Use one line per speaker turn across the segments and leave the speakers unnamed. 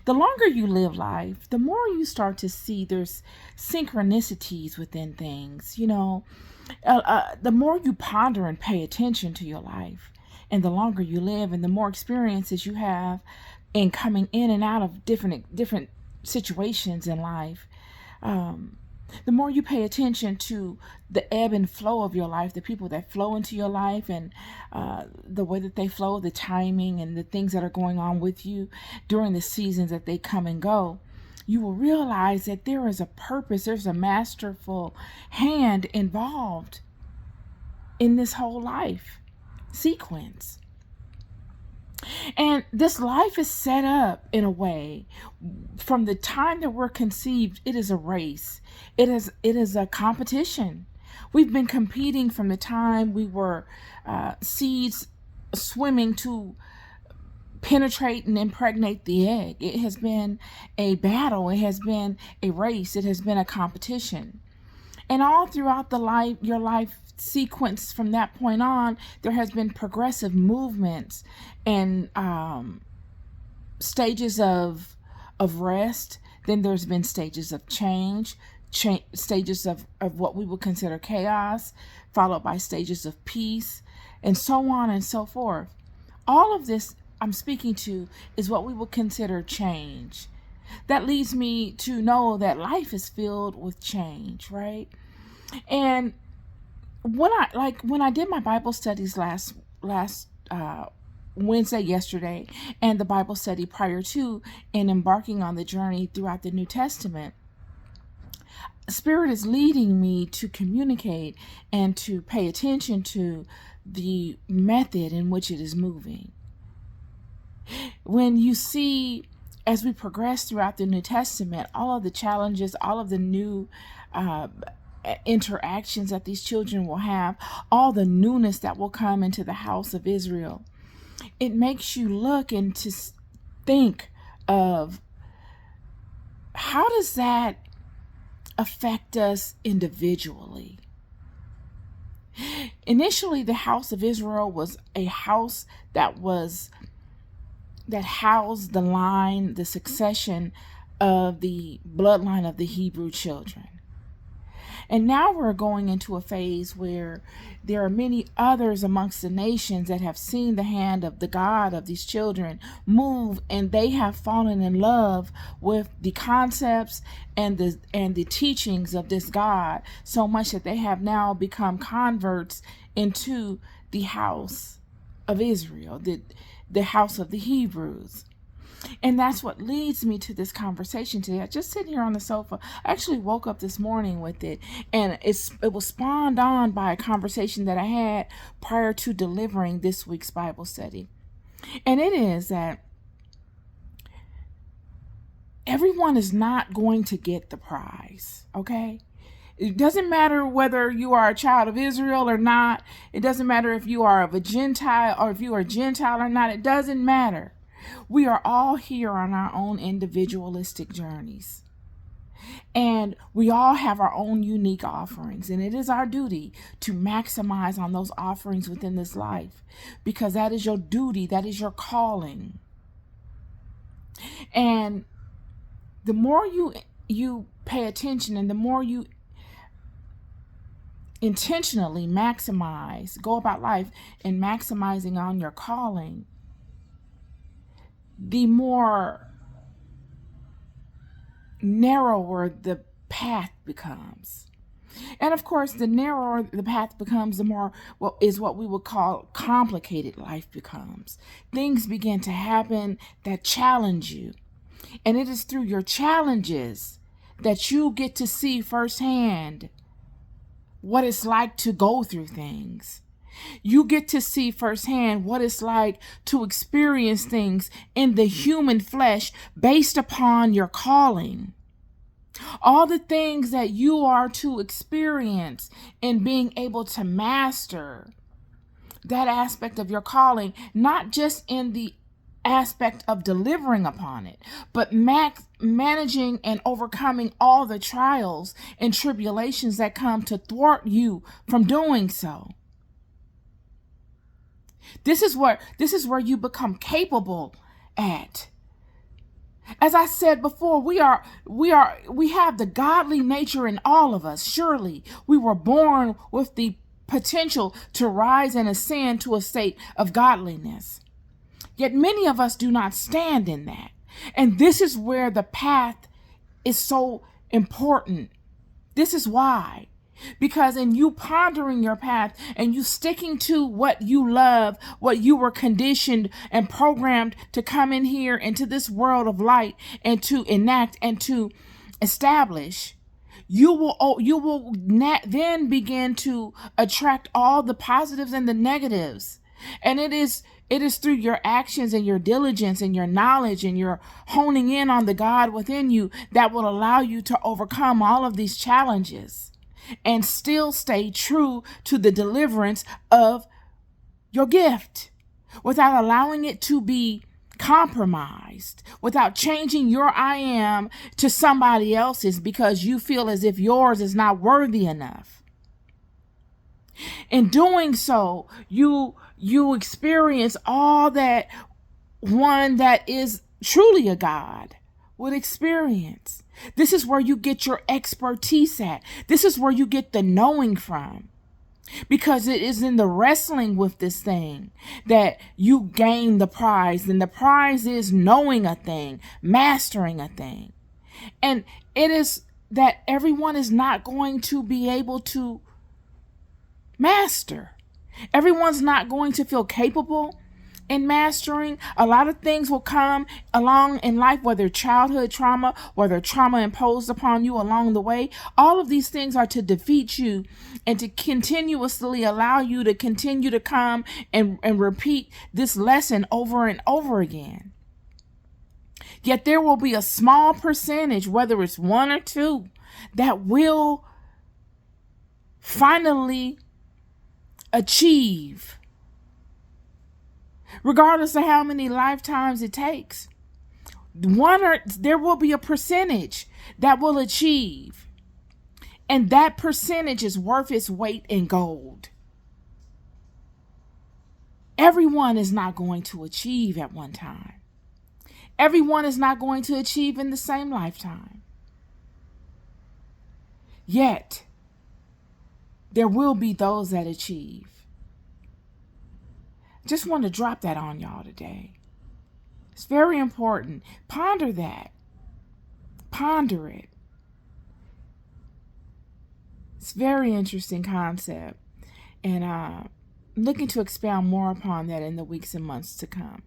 The longer you live life, the more you start to see there's synchronicities within things. The more you ponder and pay attention to your life, and the longer you live, and the more experiences you have in coming in and out of different situations in life, the more you pay attention to the ebb and flow of your life, the people that flow into your life, and the way that they flow, the timing, and the things that are going on with you during the seasons that they come and go, you will realize that there is a purpose, there's a masterful hand involved in this whole life sequence. And this life is set up in a way, from the time that we're conceived, it is a race. It is a competition. We've been competing from the time we were seeds swimming to penetrate and impregnate the egg. It has been a battle. It has been a race. It has been a competition. And all throughout your life sequence from that point on, there has been progressive movements and stages of rest. Then there's been stages of change, stages of what we would consider chaos, followed by stages of peace, and so on and so forth. All of this I'm speaking to is what we would consider change. That leads me to know that life is filled with change, right? And when I did my Bible studies last Wednesday, yesterday, and the Bible study prior to, and embarking on the journey throughout the New Testament, Spirit is leading me to communicate and to pay attention to the method in which it is moving. When you see, as we progress throughout the New Testament, all of the challenges, all of the new interactions that these children will have, all the newness that will come into the house of Israel, it makes you look and to think of how does that affect us individually. Initially, the house of Israel was a house that housed the succession of the bloodline of the Hebrew children. And now we're going into a phase where there are many others amongst the nations that have seen the hand of the God of these children move, and they have fallen in love with the concepts and the teachings of this God, so much that they have now become converts into the house of Israel, the house of the Hebrews. And that's what leads me to this conversation today. I just sitting here on the sofa. I actually woke up this morning with it, and it was spawned on by a conversation that I had prior to delivering this week's Bible study. And it is that everyone is not going to get the prize, okay? It doesn't matter whether you are a child of Israel or not. It doesn't matter if you are of a Gentile or if you are a Gentile or not. It doesn't matter. We are all here on our own individualistic journeys. And we all have our own unique offerings. And it is our duty to maximize on those offerings within this life, because that is your duty. That is your calling. And the more you pay attention, and the more you intentionally go about life and maximizing on your calling, the more narrower the path becomes. And of course, the narrower the path becomes, the more what we would call complicated life becomes. Things begin to happen that challenge you. And it is through your challenges that you get to see firsthand what it's like to go through things. You get to see firsthand what it's like to experience things in the human flesh based upon your calling. All the things that you are to experience in being able to master that aspect of your calling, not just in the aspect of delivering upon it, but managing and overcoming all the trials and tribulations that come to thwart you from doing so. This is where you become capable at As I said before, we have the godly nature in all of us. Surely we were born with the potential to rise and ascend to a state of godliness. Yet many of us do not stand in that. And this is where the path is so important. This is why. Because in you pondering your path and you sticking to what you love, what you were conditioned and programmed to come in here into this world of light and to enact and to establish, you will then begin to attract all the positives and the negatives. And it is through your actions and your diligence and your knowledge and your honing in on the God within you that will allow you to overcome all of these challenges and still stay true to the deliverance of your gift without allowing it to be compromised, without changing your I am to somebody else's because you feel as if yours is not worthy enough. In doing so, you experience all that one that is truly a God would experience. This is where you get your expertise at. This is where you get the knowing from. Because it is in the wrestling with this thing that you gain the prize. And the prize is knowing a thing, mastering a thing. And it is that everyone is not going to be able to master. Everyone's not going to feel capable in mastering. A lot of things will come along in life, whether childhood trauma, whether trauma imposed upon you along the way. All of these things are to defeat you and to continuously allow you to continue to come and repeat this lesson over and over again. Yet there will be a small percentage, whether it's 1 or 2, that will finally achieve, regardless of how many lifetimes it takes. There will be a percentage that will achieve, and that percentage is worth its weight in gold. Everyone is not going to achieve at one time. Everyone is not going to achieve in the same lifetime. Yet, there will be those that achieve. Just want to drop that on y'all today. It's very important. Ponder that. Ponder it. It's a very interesting concept. And I'm looking to expound more upon that in the weeks and months to come.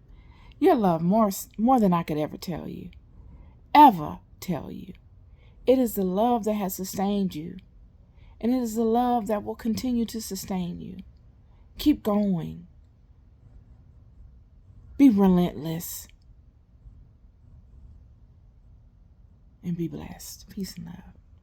You'll love more than I could ever tell you. Ever tell you. It is the love that has sustained you. And it is the love that will continue to sustain you. Keep going. Be relentless. And be blessed. Peace and love.